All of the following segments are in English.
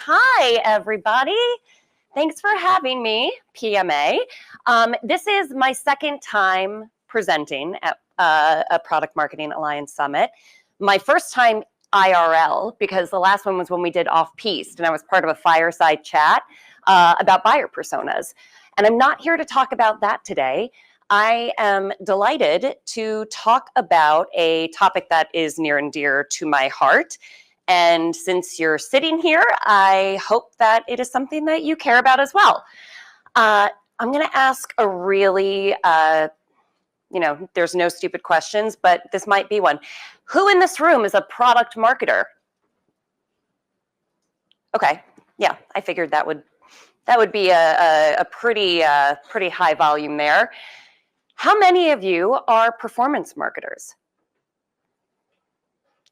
Hi, everybody. Thanks for having me, PMA. This is my second time presenting at a Product Marketing Alliance Summit. My first time IRL, because the last one was when we did off-piste, and I was part of a fireside chat about buyer personas. And I'm not here to talk about that today. I am delighted to talk about a topic that is near and dear to my heart. And since you're sitting here, I hope that it is something that you care about as well. I'm going to ask a really, there's no stupid questions, but this might be one. Who in this room is a product marketer? Okay, yeah, I figured that would be a pretty high volume there. How many of you are performance marketers?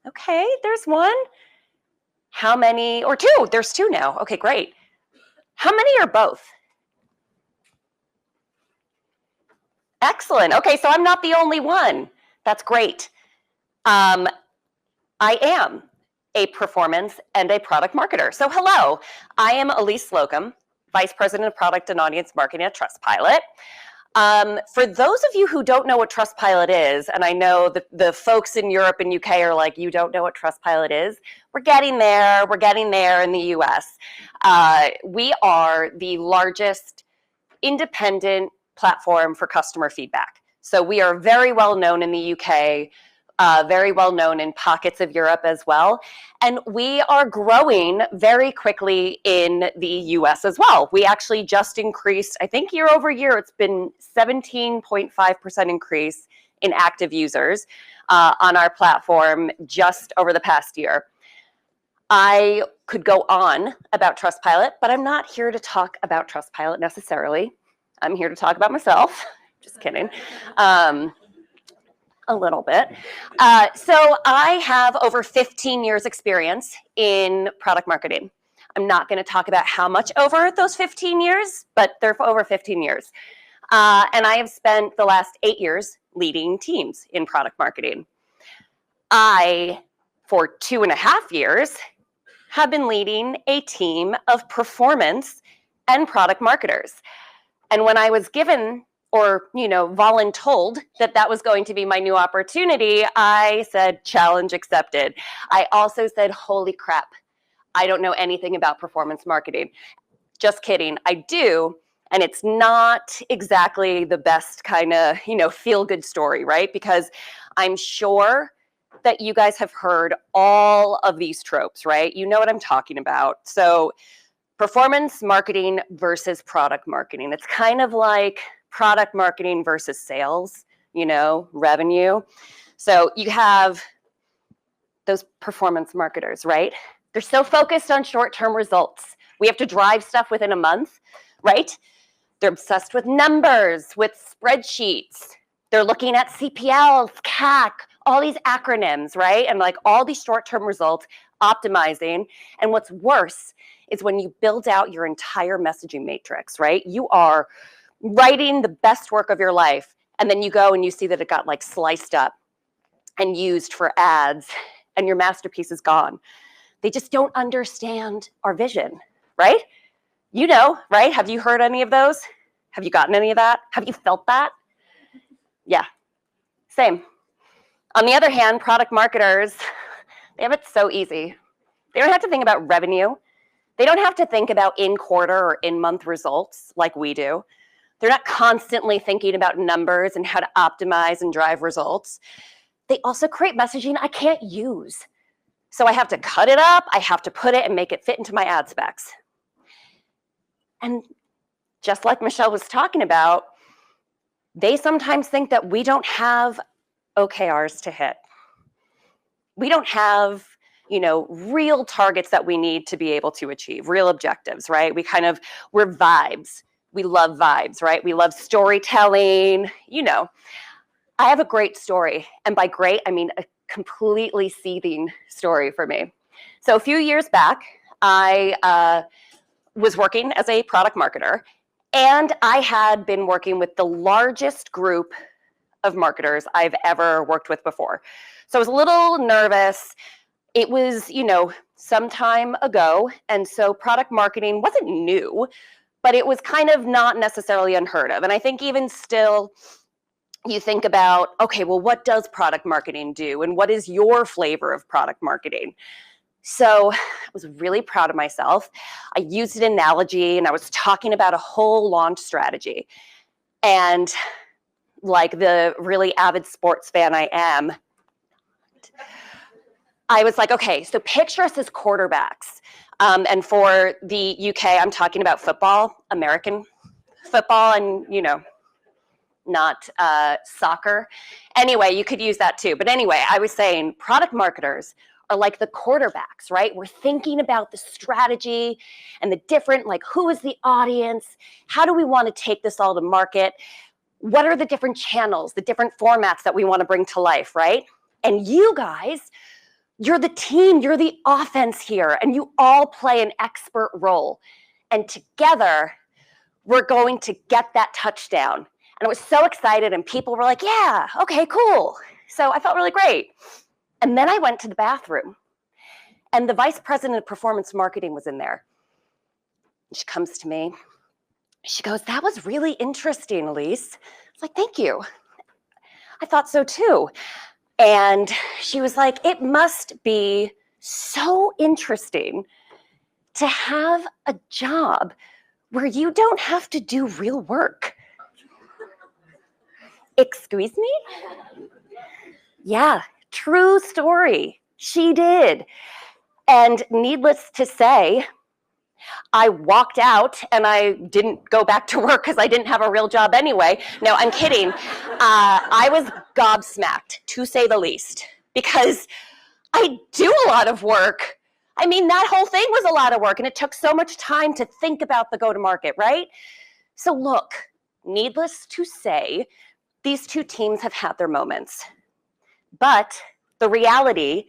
Okay, there's one. How many, or two? There's two now. Okay, great. How many are both? Excellent. Okay, so I'm not the only one. That's great. I am a performance and a product marketer. So hello, I am Allyse Slocum, Vice President of Product and Audience Marketing at Trustpilot. For those of you who don't know what Trustpilot is, and I know that the folks in Europe and UK are like, you don't know what Trustpilot is? We're getting there. We're getting there in the US. We are the largest independent platform for customer feedback. So we are very well known in the UK, very well known in pockets of Europe as well. And we are growing very quickly in the US as well. We actually just increased, I think year over year, it's been 17.5% increase in active users on our platform just over the past year. I could go on about Trustpilot, but I'm not here to talk about Trustpilot necessarily. I'm here to talk about myself. Just kidding. A little bit. So I have over 15 years experience in product marketing. I'm not going to talk about how much over those 15 years, but they're over 15 years. And I have spent the last 8 years leading teams in product marketing. I, for 2.5 years, have been leading a team of performance and product marketers. And when I was given or, voluntold that was going to be my new opportunity, I said, challenge accepted. I also said, holy crap, I don't know anything about performance marketing. Just kidding, I do. And it's not exactly the best kind of, feel-good story, right? Because I'm sure that you guys have heard all of these tropes, right? You know what I'm talking about. So performance marketing versus product marketing. It's kind of like product marketing versus sales, revenue. So you have those performance marketers, right? They're so focused on short-term results. We have to drive stuff within a month, right? They're obsessed with numbers, with spreadsheets. They're looking at CPLs, CAC, all these acronyms, right? And like all these short-term results, optimizing. And what's worse is when you build out your entire messaging matrix, right? You are writing the best work of your life, and then you go and you see that it got like sliced up and used for ads, and your masterpiece is gone. They just don't understand our vision, right? Right? Have you heard any of those? Have you gotten any of that? Have you felt that? Yeah, same. On the other hand, product marketers, they have it so easy. They don't have to think about revenue. They don't have to think about in-quarter or in-month results like we do. They're not constantly thinking about numbers and how to optimize and drive results. They also create messaging I can't use. So I have to cut it up, I have to put it and make it fit into my ad specs. And just like Michelle was talking about, they sometimes think that we don't have OKRs to hit. We don't have, real targets that we need to be able to achieve, real objectives, right? We're vibes. We love vibes, right? We love storytelling, I have a great story. And by great, I mean a completely seething story for me. So a few years back, I was working as a product marketer, and I had been working with the largest group of marketers I've ever worked with before. So I was a little nervous. it was, some time ago. And so product marketing wasn't new, but it was kind of not necessarily unheard of. And I think even still, you think about, okay, well, what does product marketing do? And what is your flavor of product marketing? So I was really proud of myself. I used an analogy and I was talking about a whole launch strategy. And like the really avid sports fan I am, I was like, okay, so picture us as quarterbacks. And for the UK, I'm talking about football, American football, and, not soccer. Anyway, you could use that too. But anyway, I was saying product marketers are like the quarterbacks, right? We're thinking about the strategy and the different, like, who is the audience? How do we want to take this all to market? What are the different channels, the different formats that we want to bring to life, right? And you guys, you're the team, you're the offense here, and you all play an expert role. And together, we're going to get that touchdown. And I was so excited, and people were like, yeah, okay, cool. So I felt really great. And then I went to the bathroom, and the vice president of performance marketing was in there. She comes to me. She goes, that was really interesting, Allyse. I was like, thank you. I thought so too. And she was like, it must be so interesting to have a job where you don't have to do real work. Excuse me? Yeah, true story. She did. And needless to say, I walked out and I didn't go back to work because I didn't have a real job anyway. No, I'm kidding. I was gobsmacked, to say the least, because I do a lot of work. I mean, that whole thing was a lot of work, and it took so much time to think about the go-to-market, right? So look, needless to say, these two teams have had their moments. But the reality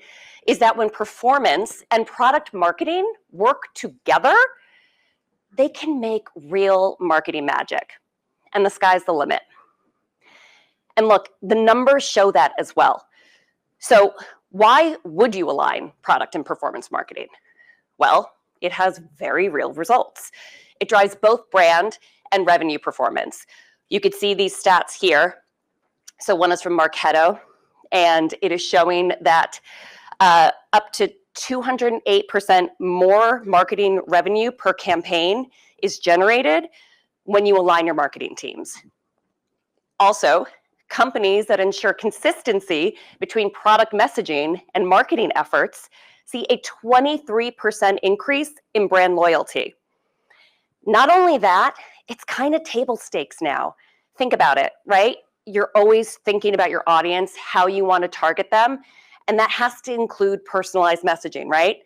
is that when performance and product marketing work together, they can make real marketing magic. And the sky's the limit. And look, the numbers show that as well. So why would you align product and performance marketing? Well, it has very real results. It drives both brand and revenue performance. You could see these stats here. So one is from Marketo, and it is showing that up to 208% more marketing revenue per campaign is generated when you align your marketing teams. Also, companies that ensure consistency between product messaging and marketing efforts see a 23% increase in brand loyalty. Not only that, it's kind of table stakes now. Think about it, right? You're always thinking about your audience, how you want to target them, and that has to include personalized messaging, right?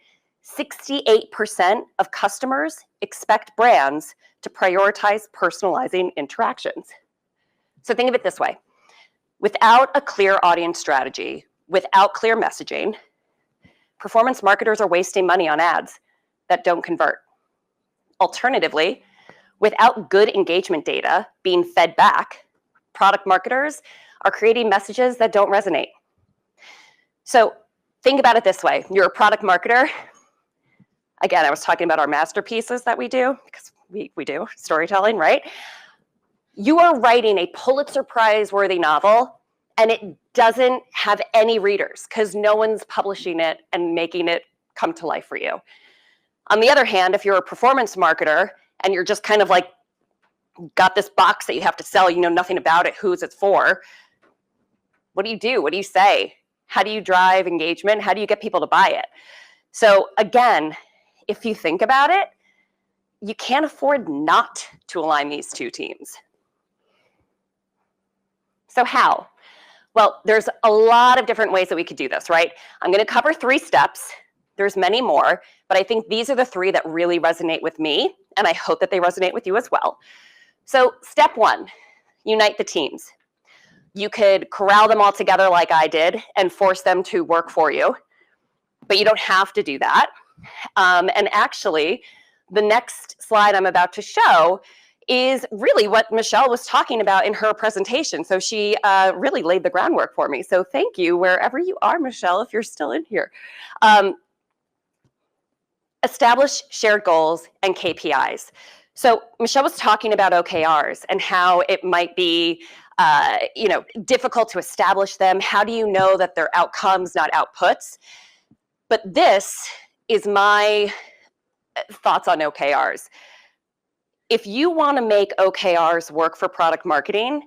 68% of customers expect brands to prioritize personalizing interactions. So think of it this way. Without a clear audience strategy, without clear messaging, performance marketers are wasting money on ads that don't convert. Alternatively, without good engagement data being fed back, product marketers are creating messages that don't resonate. So think about it this way. You're a product marketer. Again, I was talking about our masterpieces that we do, because we do storytelling, right? You are writing a Pulitzer Prize-worthy novel, and it doesn't have any readers because no one's publishing it and making it come to life for you. On the other hand, if you're a performance marketer and you're just kind of like got this box that you have to sell, you know nothing about it, who's it for, what do you do? What do you say? How do you drive engagement? How do you get people to buy it? So again, if you think about it, you can't afford not to align these two teams. So how? Well, there's a lot of different ways that we could do this, right? I'm going to cover 3 steps. There's many more, but I think these are the 3 that really resonate with me, and I hope that they resonate with you as well. So step 1, unite the teams. You could corral them all together like I did and force them to work for you, but you don't have to do that. And actually, the next slide I'm about to show is really what Michelle was talking about in her presentation. So she really laid the groundwork for me. So thank you, wherever you are, Michelle, if you're still in here. Establish shared goals and KPIs. So Michelle was talking about OKRs and how it might be difficult to establish them. How do you know that they're outcomes, not outputs? But this is my thoughts on OKRs. If you want to make OKRs work for product marketing,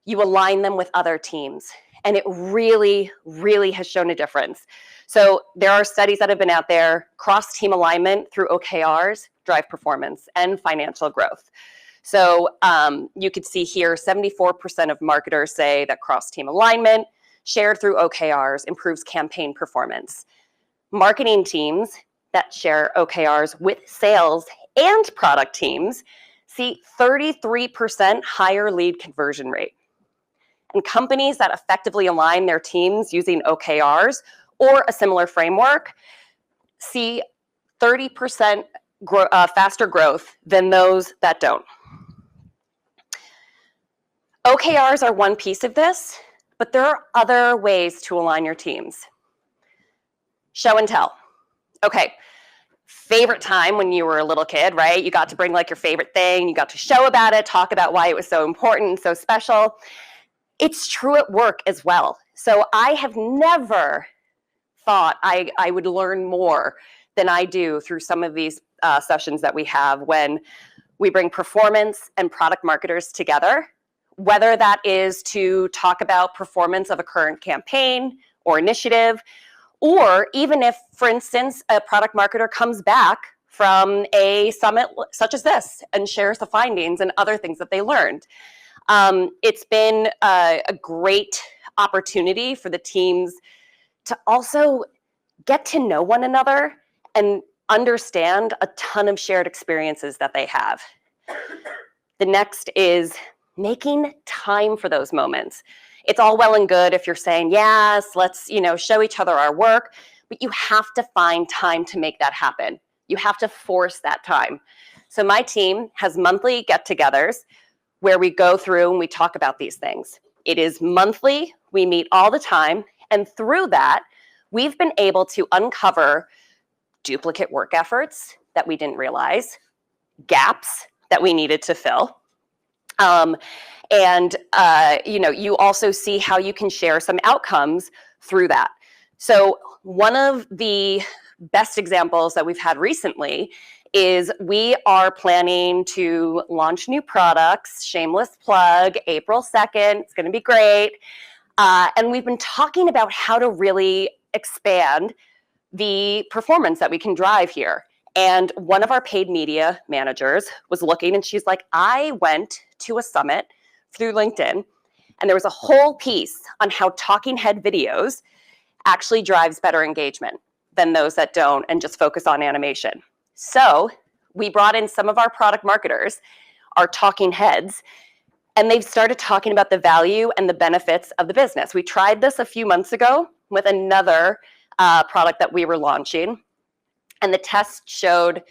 you align them with other teams. And it really, really has shown a difference. So there are studies that have been out there, cross-team alignment through OKRs drive performance and financial growth. So you could see here, 74% of marketers say that cross-team alignment shared through OKRs improves campaign performance. Marketing teams that share OKRs with sales and product teams see 33% higher lead conversion rate. And companies that effectively align their teams using OKRs or a similar framework see 30% faster growth than those that don't. OKRs are one piece of this, but there are other ways to align your teams. Show and tell. Okay, favorite time when you were a little kid, right? You got to bring like your favorite thing, you got to show about it, talk about why it was so important and so special. It's true at work as well. So I have never thought I would learn more than I do through some of these sessions that we have when we bring performance and product marketers together, whether that is to talk about performance of a current campaign or initiative, or even if, for instance, a product marketer comes back from a summit such as this and shares the findings and other things that they learned. It's been a great opportunity for the teams to also get to know one another and understand a ton of shared experiences that they have. The next is making time for those moments. It's all well and good if you're saying, yes, let's, show each other our work, but you have to find time to make that happen. You have to force that time. So my team has monthly get-togethers where we go through and we talk about these things. It is monthly, we meet all the time, and through that, we've been able to uncover duplicate work efforts that we didn't realize, gaps that we needed to fill. You also see how you can share some outcomes through that. So one of the best examples that we've had recently is we are planning to launch new products, shameless plug, April 2nd, it's gonna be great. And we've been talking about how to really expand the performance that we can drive here. And one of our paid media managers was looking and she's like, I went to a summit through LinkedIn and there was a whole piece on how talking head videos actually drives better engagement than those that don't and just focus on animation. So we brought in some of our product marketers, our talking heads, and they've started talking about the value and the benefits of the business. We tried this a few months ago with another product that we were launching, and the test showed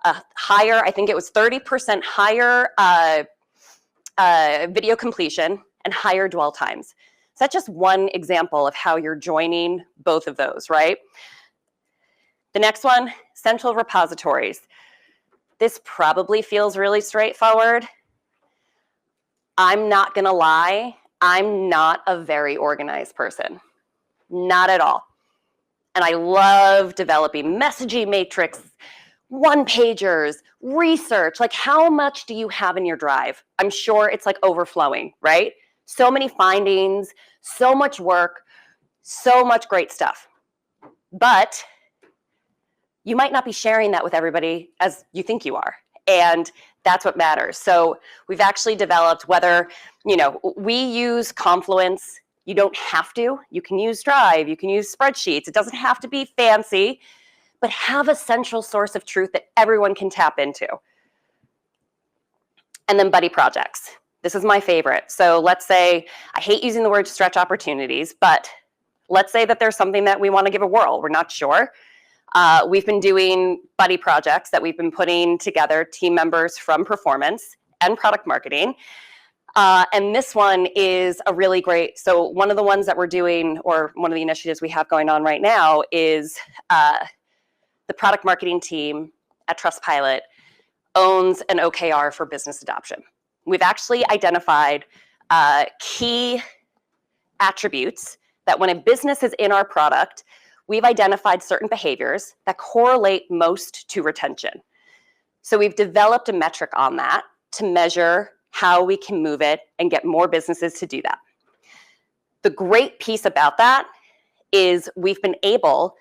a higher, I think it was 30% higher video completion and higher dwell times. So that's just one example of how you're joining both of those, right? The next one, central repositories. This probably feels really straightforward. I'm not gonna lie, I'm not a very organized person, not at all. And I love developing messaging matrix, one-pagers, research, like how much do you have in your drive? I'm sure it's like overflowing, right? So many findings, so much work, so much great stuff. But you might not be sharing that with everybody as you think you are. And that's what matters. So we've actually developed whether, we use Confluence. You don't have to. You can use Drive. You can use spreadsheets. It doesn't have to be fancy, but have a central source of truth that everyone can tap into. And then buddy projects. This is my favorite. So let's say, I hate using the word stretch opportunities, but let's say that there's something that we want to give a whirl. We're not sure. We've been doing buddy projects that we've been putting together team members from performance and product marketing. And this one is a really great, so one of the ones that we're doing, or one of the initiatives we have going on right now is the product marketing team at Trustpilot owns an OKR for business adoption. We've actually identified key attributes that when a business is in our product, we've identified certain behaviors that correlate most to retention. So we've developed a metric on that to measure how we can move it and get more businesses to do that. The great piece about that is we've been able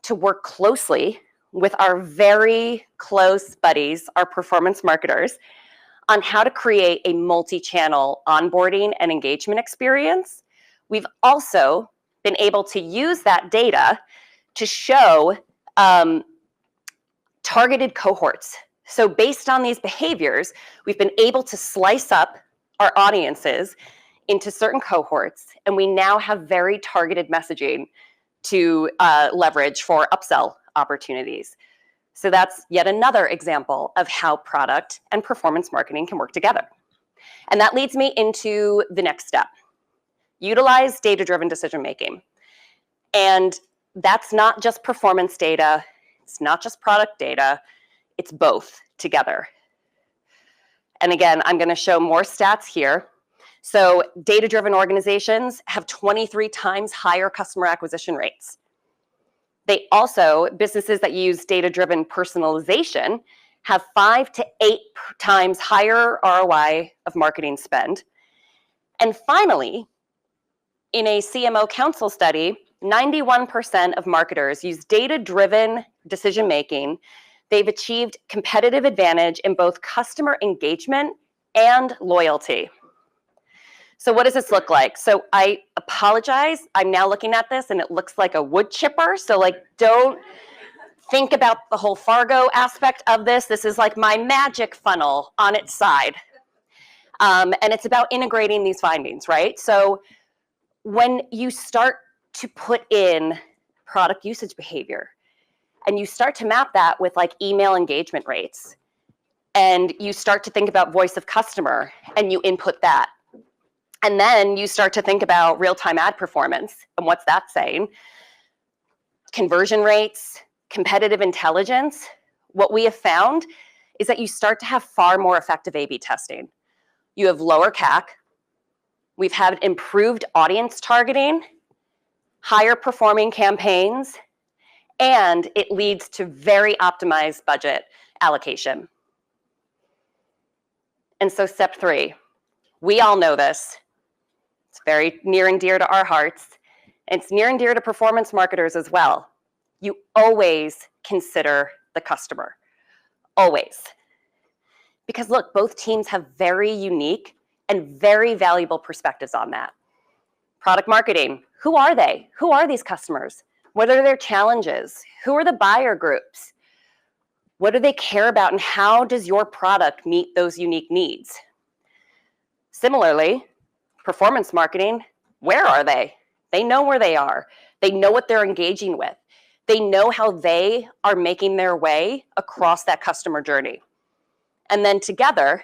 to work closely with our very close buddies, our performance marketers, on how to create a multi-channel onboarding and engagement experience. We've also been able to use that data to show targeted cohorts. So based on these behaviors, we've been able to slice up our audiences into certain cohorts, and we now have very targeted messaging to leverage for upsell opportunities. So that's yet another example of how product and performance marketing can work together. And that leads me into the next step. Utilize data-driven decision-making. And that's not just performance data, it's not just product data, it's both together. And again, I'm going to show more stats here. So data-driven organizations have 23 times higher customer acquisition rates. They also, businesses that use data-driven personalization have 5 to 8 times higher ROI of marketing spend. And finally, in a CMO Council study, 91% of marketers use data-driven decision-making. They've achieved competitive advantage in both customer engagement and loyalty. So what does this look like? So I apologize. I'm now looking at this and it looks like a wood chipper. So like, don't think about the whole Fargo aspect of this. This is like my magic funnel on its side. And it's about integrating these findings, right? So when you start to put in product usage behavior, and you start to map that with like email engagement rates, and you start to think about voice of customer, and you input that. And then you start to think about real-time ad performance, and what's that saying? Conversion rates, competitive intelligence. What we have found is that you start to have far more effective A/B testing. You have lower CAC. We've had improved audience targeting, higher performing campaigns, and it leads to very optimized budget allocation. And so step 3, we all know this. It's very near and dear to our hearts. And it's near and dear to performance marketers as well. You always consider the customer, always. Because look, both teams have very unique and very valuable perspectives on that. Product marketing, who are they? Who are these customers? What are their challenges? Who are the buyer groups? What do they care about, and how does your product meet those unique needs? Similarly, performance marketing, where are they? They know where they are. They know what they're engaging with. They know how they are making their way across that customer journey. And then together,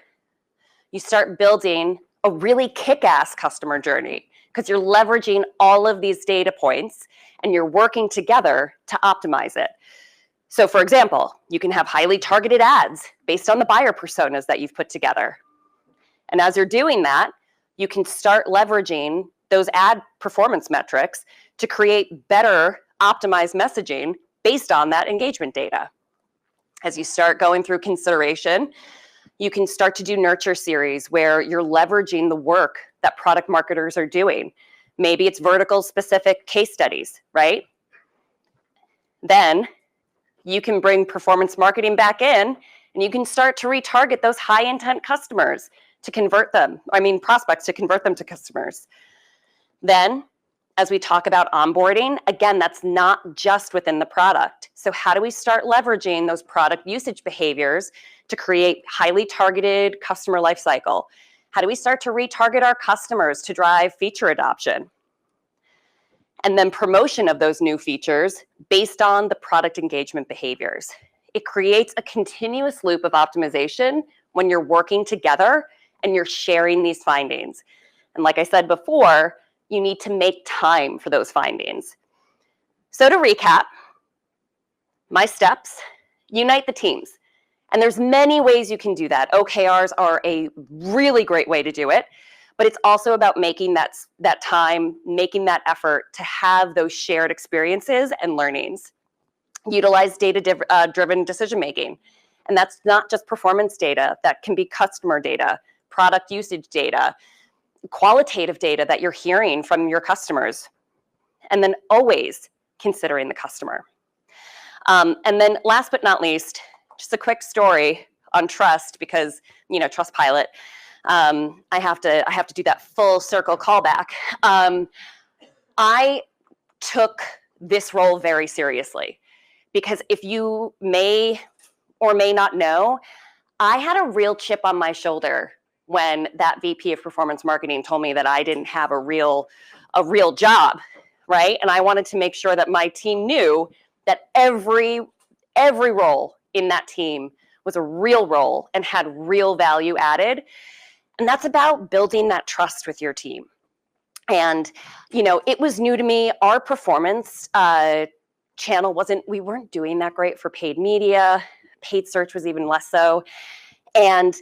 you start building a really kick-ass customer journey because you're leveraging all of these data points and you're working together to optimize it. So for example, you can have highly targeted ads based on the buyer personas that you've put together. And as you're doing that, you can start leveraging those ad performance metrics to create better optimized messaging based on that engagement data. As you start going through consideration, you can start to do nurture series where you're leveraging the work that product marketers are doing. Maybe it's vertical specific case studies, right? Then you can bring performance marketing back in and you can start to retarget those high intent customers to convert them, prospects to convert them to customers. Then, as we talk about onboarding, again, that's not just within the product. So how do we start leveraging those product usage behaviors to create highly targeted customer lifecycle? How do we start to retarget our customers to drive feature adoption? And then promotion of those new features based on the product engagement behaviors. It creates a continuous loop of optimization when you're working together and you're sharing these findings. And like I said before, you need to make time for those findings. So to recap, my steps: unite the teams. And there's many ways you can do that. OKRs are a really great way to do it, but it's also about making that time, making that effort to have those shared experiences and learnings. Utilize data-driven decision-making. And that's not just performance data, that can be customer data, product usage data, qualitative data that you're hearing from your customers. And then always considering the customer. And then last but not least, just a quick story on trust, because, Trustpilot, I have to do that full circle callback. I took this role very seriously, because if you may or may not know, I had a real chip on my shoulder when that VP of performance marketing told me that I didn't have a real job, right? And I wanted to make sure that my team knew that every role in that team was a real role and had real value added. And that's about building that trust with your team. And, it was new to me. Our performance channel we weren't doing that great for paid media. Paid search was even less so. And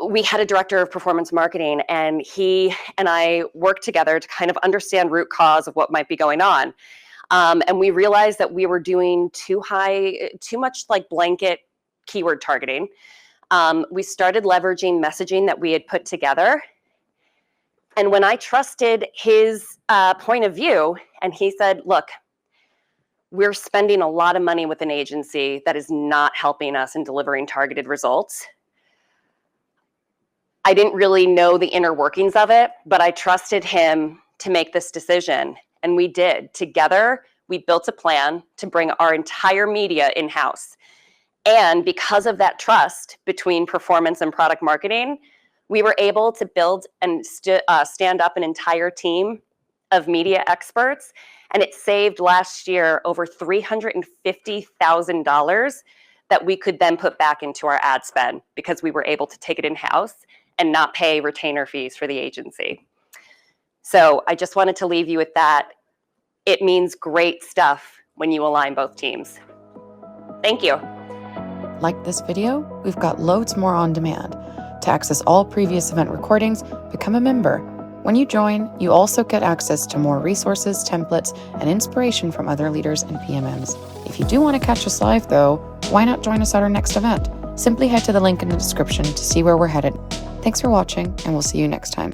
we had a director of performance marketing, and he and I worked together to kind of understand root cause of what might be going on. And we realized that we were doing too much like blanket keyword targeting. We started leveraging messaging that we had put together. And when I trusted his point of view, and he said, look, we're spending a lot of money with an agency that is not helping us in delivering targeted results. I didn't really know the inner workings of it, but I trusted him to make this decision. And we did. Together, we built a plan to bring our entire media in-house. And because of that trust between performance and product marketing, we were able to build and stand up an entire team of media experts. And it saved last year over $350,000 that we could then put back into our ad spend, because we were able to take it in-house and not pay retainer fees for the agency. So I just wanted to leave you with that. It means great stuff when you align both teams. Thank you. Like this video? We've got loads more on demand. To access all previous event recordings, become a member. When you join, you also get access to more resources, templates, and inspiration from other leaders and PMMs. If you do want to catch us live, though, why not join us at our next event? Simply head to the link in the description to see where we're headed. Thanks for watching, and we'll see you next time.